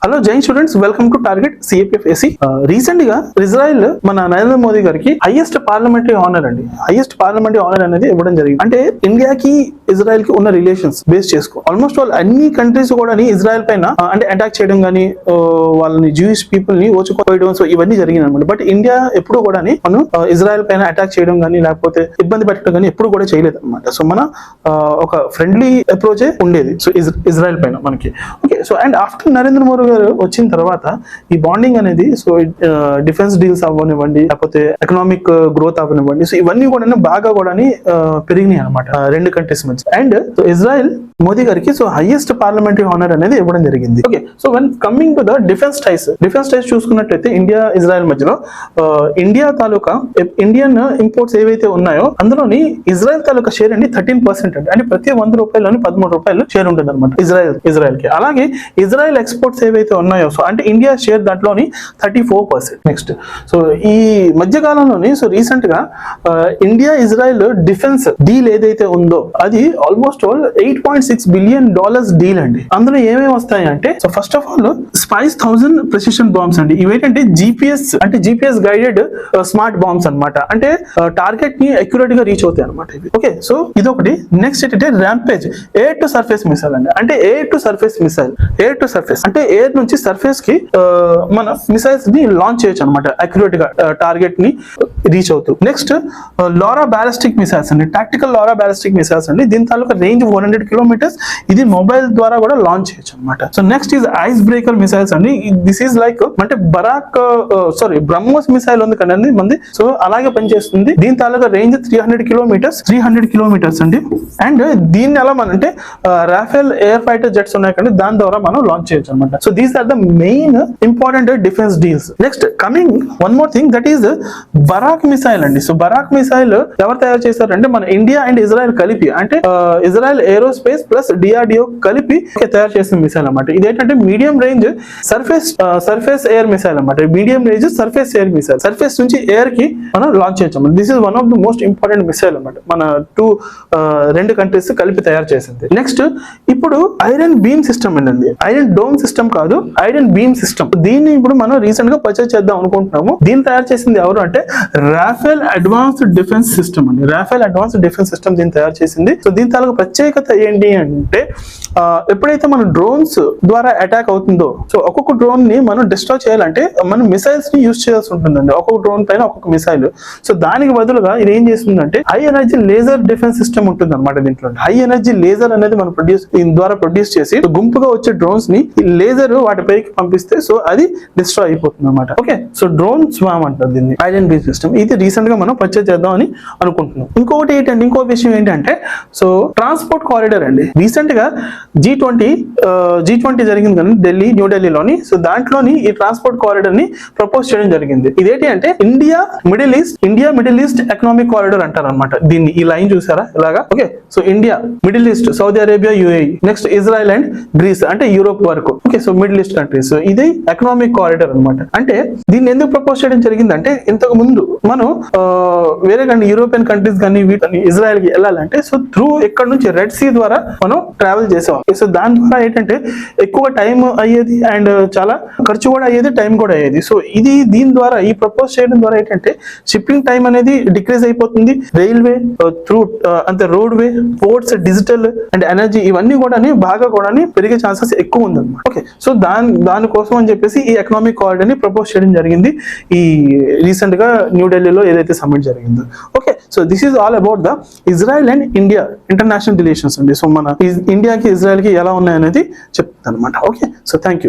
Hello జై students, welcome to target CAPF AC. Recent గా Israel మన నరేంద్ర మోదీ గారికి హైయెస్ట్ పార్లమెంటరీ ఆనర్ అనేది ఇవ్వడం జరిగింది. అంటే ఇండియాకి ఇజ్రాయెల్ కి ఉన్న రిలేషన్స్ బేస్ చేసుకో ఆల్మోస్ట్ ఆల్ అన్ని కంట్రీస్ కూడా ఇజ్రాయెల్ పైన అంటే అటాక్ చేయడం గానీ, వాళ్ళని జూయిష్ పీపుల్ ని ఓచుకోవడం, సో ఇవన్నీ జరిగింది అనమాట. బట్ ఇండియా ఎప్పుడు కూడా మనం ఇజ్రాయెల్ పైన అటాక్ చేయడం గానీ లేకపోతే ఇబ్బంది పెట్టడం గానీ ఎప్పుడు కూడా చేయలేదు అనమాట. సో మన ఒక ఫ్రెండ్లీ అప్రోచే ఉండేది సో ఇజ్రాయెల్ పైన మనకి. Okay, so and after Narendra Modi గారు వచ్చిన తర్వాత ఈ బాండింగ్ అనేది సో డిఫెన్స్ డీల్స్ అవ్వనివ్వండి లేకపోతే ఎకనామిక్ గ్రోత్ అవ్వనివ్వండి, సో ఇవన్నీ కూడా బాగా కూడా పెరిగినాయి అనమాట రెండు కంట్రీస్ మధ్య. అండ్ ఇజ్రాయెల్ మోదీ గారికి సో హైయెస్ట్ పార్లమెంటరీ ఆనర్ అనేది ఇవ్వడం జరిగింది. Okay, so when coming to the defence ties చూసుకున్నట్లయితే ఇండియా ఇజ్రాయెల్ మధ్యలో ఇండియా తాలూకా ఇండియన్ ఇంపోర్ట్స్ ఏవైతే ఉన్నాయో అందులోని ఇజ్రాయెల్ తాలూకా షేర్ అండి 13% అంటే ప్రతి 100 రూపాయలని 13 రూపాయలు షేర్ ఉంటుంది అనమాట ఇజ్రాయెల్ కి. అలాగే ఇజ్రాయెల్ ఎక్స్పోర్ట్స్ ఏవైతే ఉన్నాయో సో అంటే ఇండియా షేర్ దాంట్లోని 34%. నెక్స్ట్, సో ఈ మధ్య కాలంలోని సో రీసెంట్ గా ఇండియా ఇజ్రాయెల్ డిఫెన్స్ డీల్ ఏదైతే ఉందో అది ఆల్మోస్ట్ ఆల్ $8.6 బిలియన్ డీల్ అండి. అందులో ఏమేమి వస్తాయి అంటే so first of all spice 1000 precision bombs అండి. ఇవేంటంటే జిపిఎస్ గైడెడ్ స్మార్ట్ బాంబ్స్ అనమాట. అంటే టార్గెట్ ని అక్యురేట్ గా రీచ్ అవుతాయి అనమాట ఇవి. ఓకే, సో ఇదొకటి. నెక్స్ట్ ఏంటంటే rampage air to surface missile అండి. అంటే ఎయిర్ టు సర్ఫేస్ అంటే ఎయిర్ నుంచి సర్ఫేస్ కి మన మిసైల్స్ ని లాంచ్ చేయొచ్చు అనమాట అక్యురేట్ గా టార్గెట్ ని రీచ్ అవుతూ. నెక్స్ట్ లారా బ్యాలిస్టిక్ మిసైల్స్ అండి. టాక్టికల్ లారా బ్యాలిస్టిక్ మిసైల్స్ అండి. దీని తాలూకా రేంజ్ 400 కిలోమీటర్స్. ఇది మొబైల్ ద్వారా కూడా లాంచ్ చేయొచ్చు అనమాట. So next is ice breaker missiles అండి. దిస్ ఈజ్ లైక్ అంటే బ్రహ్మోస్ మిసైల్ ఉంది కదండి మంది, సో అలాగే పనిచేస్తుంది. దీని తాలూకా రేంజ్ 300 కిలోమీటర్స్ అండి. అండ్ దీన్ని ఎలా మనం అంటే రాఫెల్ ఎయిర్ ఫైటర్ జెట్స్ ఉన్నాయి కానీ దాని ద్వారా మనం లాంచ్ చేయొచ్చు అనమాట. So these are the main important defence deals. Next coming one more thing, that is Barak missile అండి. సో బరాక్ మిసైల్ ఎవరు తయారు చేశారంటే మన ఇండియా అండ్ ఇజ్రాయెల్ కలిపి, అంటే ఇజ్రాయెల్ ఏరోస్పేస్ ప్లస్ డిఆర్డిఓ కలిపి తయారు చేసిన మిసైల్ అనమాట. ఇదేంటంటే medium range surface air missile అనమాట. Medium range surface air missile, surface నుంచి ఎయిర్ కి మనం లాంచ్ చేయొచ్చు అనమాట. This is one of the most important missile అనమాట. మన రెండు కంట్రీస్ కలిపి తయారు చేసింది. నెక్స్ట్ ఇప్పుడు ఐరన్ బీమ్ సిస్టమ్ అండి. ఐరన్ డోమ్ సిస్టమ్ కాదు, ఐరన్ బీమ్ సిస్టమ్. దీన్ని ఇప్పుడు మనం రీసెంట్ గా పర్చేజ్ చేద్దాం అనుకుంటున్నాము. దీన్ని తయారు చేసింది ఎవరు అంటే రాఫెల్ అడ్వాన్స్డ్ డిఫెన్స్ సిస్టమ్ అండి. రాఫెల్ అడ్వాన్స్డ్ డిఫెన్స్ సిస్టమ్ దీన్ని తయారు చేసింది. సో దీని తాలూకు ప్రత్యేకత ఏంటి అంటే ఎప్పుడైతే మన డ్రోన్స్ ద్వారా అటాక్ అవుతుందో సో ఒక్కొక్క డ్రోన్ ని మనం డిస్ట్రాయ్ చేయాలంటే మనం మిసైల్స్ ని యూజ్ చేయాల్సి ఉంటుందండి. ఒక్కొక్క డ్రోన్ పైన ఒక్కొక్క మిసైల్. సో దానికి బదులుగా ఇది ఏం చేస్తుందంటే high energy laser defence system ఉంటుంది అనమాట. దీంట్లో హై ఎనర్జీ లేజర్ అనేది మనం దీని ద్వారా ప్రొడ్యూస్ చేసి గుంపుగా వచ్చే డ్రోన్స్ ని లేజర్ వాటిపైకి పంపిస్తే సో అది డిస్ట్రాయ్ అయిపోతుంది అనమాట. ఓకే, సో డ్రోన్ స్వామ్ అంటారు దీన్ని, ఐరన్ బీమ్ సిస్టమ్. ఇది రీసెంట్ గా మనం పర్చేజ్ చేద్దాం అని అనుకుంటున్నాం. ఇంకో విషయం ఏంటంటే సో ట్రాన్స్పోర్ట్ కారిడార్ అండి. రీసెంట్ గా G20 జరిగింది కానీ న్యూ ఢిల్లీలోని. సో దాంట్లోని ఈ ట్రాన్స్పోర్ట్ కారిడార్ ని ప్రపోజ్ చేయడం జరిగింది. ఇదేంటి అంటే India middle east economic corridor అంటారు అనమాట దీన్ని. ఈ లైన్ చూసారా ఇలాగా. Okay, so India, middle east, Saudi Arabia, UAE, next Israel and grace అంటే యూరోప్ వరకు. Okay, so middle east countries. ఇది ఎకనామిక్ కారిడార్ అనమాట. అంటే దీన్ని ఎందుకు ప్రపోజ్ చేయడం జరిగిందంటే ఇంతకు ముందు మనం వేరే కానీ యూరోపియన్ కంట్రీస్ కానీ వీటిని ఇజ్రాయెల్ కి వెళ్ళాలంటే సో త్రూ ఇక్కడ నుంచి రెడ్ సీ ద్వారా మనం ట్రావెల్ చేసాం. సో దాని ద్వారా ఏంటంటే ఎక్కువ టైం అయ్యేది అండ్ చాలా ఖర్చు కూడా అయ్యేది, టైం కూడా అయ్యేది. సో దీని ద్వారా ఈ ప్రపోజ్ చేయడం ద్వారా ఏంటంటే షిప్పింగ్ టైం అనేది డిక్రీజ్ అయిపోతుంది. రైల్వే త్రూ అంటే road way, ports, digital and energy ఇవన్నీ కూడా బాగా కూడా పెరిగే ఛాన్సెస్ ఎక్కువ ఉందన్నమాట. ఓకే, సో దానికోసం అని చెప్పేసి ఈ ఎకనామిక్ కారిడార్ ని ప్రపోజ్ చేయడం జరిగింది ఈ రీసెంట్ గా న్యూఢిల్లీలో ఏదైతే సమ్మిట్ జరిగిందో. Okay, so this is all about the Israel and India international relations అండి. సో మన ఇండియాకి ఇజ్రాయెల్ కి ఎలా ఉన్నాయనేది చెప్తాను అనమాట. Okay, so thank you.